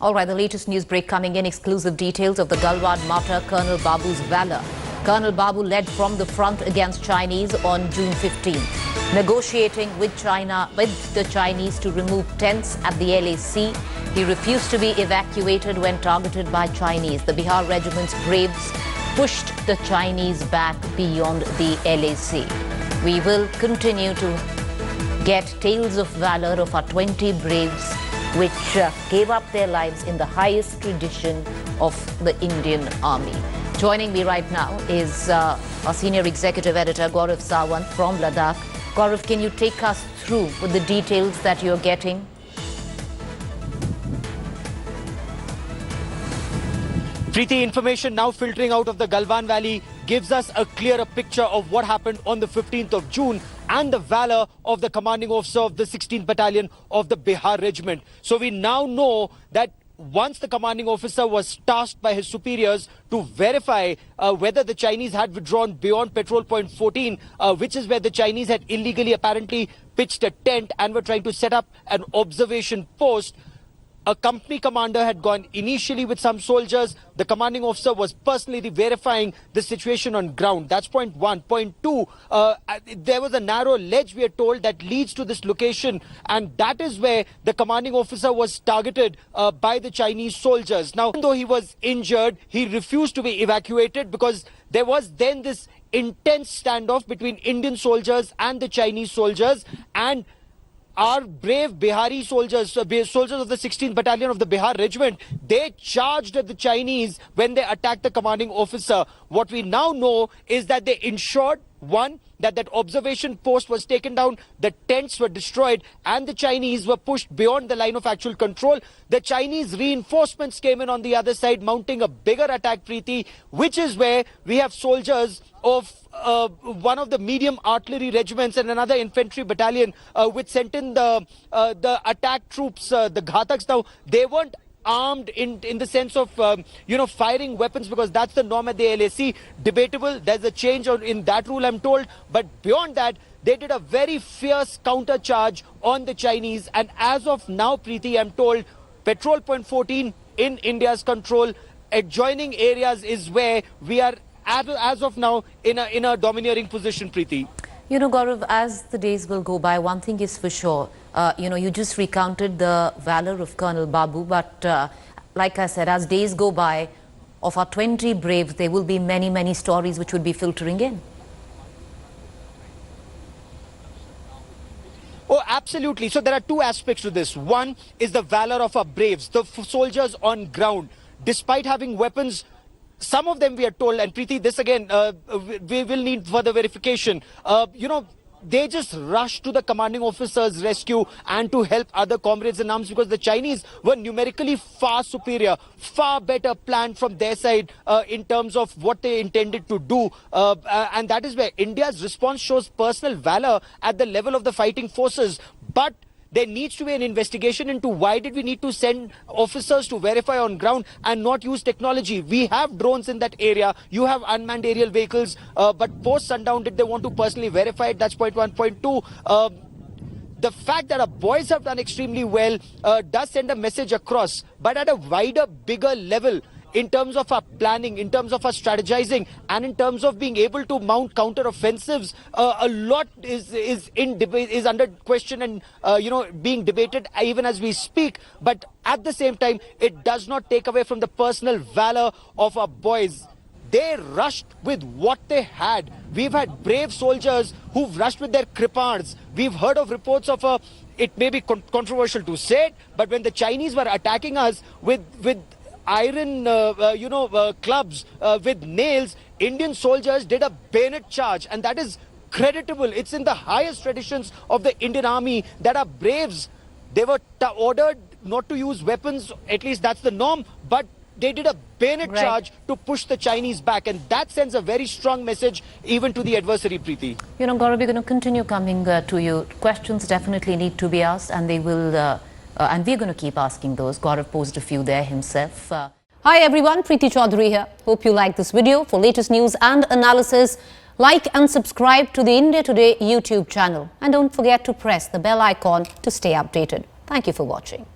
All right, the latest news break coming in. Exclusive details of the Galwan martyr Colonel Babu's valor. Colonel Babu led from the front against Chinese on June 15th, negotiating with the Chinese to remove tents at the LAC. He refused to be evacuated when targeted by Chinese. The Bihar regiment's braves pushed the Chinese back beyond the LAC. We will continue to get tales of valor of our 20 braves which gave up their lives in the highest tradition of the Indian Army. Joining me right now is our senior executive editor Gaurav Sawant from Ladakh. Gaurav, can you take us through with the details that you're getting? Preeti, information now filtering out of the Galwan Valley gives us a clearer picture of what happened on the 15th of June and the valor of the commanding officer of the 16th Battalion of the Bihar Regiment. So we now know that once the commanding officer was tasked by his superiors to verify whether the Chinese had withdrawn beyond Patrol Point 14, which is where the Chinese had illegally apparently pitched a tent and were trying to set up an observation post. A company commander had gone initially with some soldiers. The commanding officer was personally verifying the situation on ground. That's point one. Point two, there was a narrow ledge, we are told, that leads to this location. And that is where the commanding officer was targeted by the Chinese soldiers. Now, even though he was injured, he refused to be evacuated because there was then this intense standoff between Indian soldiers and the Chinese soldiers. And our brave Bihari soldiers, soldiers of the 16th Battalion of the Bihar Regiment, they charged at the Chinese when they attacked the commanding officer. What we now know is that they ensured, one, that observation post was taken down, the tents were destroyed, and the Chinese were pushed beyond the line of actual control. The Chinese reinforcements came in on the other side, mounting a bigger attack, Preeti, which is where we have soldiers of one of the medium artillery regiments and another infantry battalion which sent in the attack troops, the Ghataks. Now, they weren't armed in the sense of, firing weapons, because that's the norm at the LAC. Debatable. There's a change in that rule, I'm told. But beyond that, they did a very fierce counter charge on the Chinese. And as of now, Preeti, I'm told, Patrol Point 14 in India's control. Adjoining areas is where we are as of now in a domineering position, Preeti. You know, Gaurav, as the days will go by, one thing is for sure. You just recounted the valor of Colonel Babu, but like I said, as days go by, of our 20 braves, there will be many, many stories which would be filtering in. Oh, absolutely. So there are two aspects to this. One is the valor of our braves, the soldiers on ground. Despite having weapons, some of them, we are told, and Preeti, this again, we will need further verification. They just rushed to the commanding officer's rescue and to help other comrades in arms, because the Chinese were numerically far superior, far better planned from their side in terms of what they intended to do. And that is where India's response shows personal valor at the level of the fighting forces. But there needs to be an investigation into why did we need to send officers to verify on ground and not use technology. We have drones in that area. You have unmanned aerial vehicles. But post sundown, did they want to personally verify it? That's point one. Point two. The fact that our boys have done extremely well does send a message across. But at a wider, bigger level, in terms of our planning, in terms of our strategizing, and in terms of being able to mount counter-offensives, a lot is under question and, being debated even as we speak. But at the same time, it does not take away from the personal valor of our boys. They rushed with what they had. We've had brave soldiers who've rushed with their kripans. We've heard of reports of it may be controversial to say it, but when the Chinese were attacking us with iron, clubs with nails, Indian soldiers did a bayonet charge, and that is creditable. It's in the highest traditions of the Indian Army that our braves, they were ordered not to use weapons, at least that's the norm, but they did a bayonet charge to push the Chinese back, and that sends a very strong message even to the adversary, Preeti. You know, Gaurav, we're going to continue coming to you. Questions definitely need to be asked, and they will... and we're going to keep asking those. Gaurav posed a few there himself. Hi everyone, Preeti Chaudhary here. Hope you like this video. For latest news and analysis, like and subscribe to the India Today YouTube channel. And don't forget to press the bell icon to stay updated. Thank you for watching.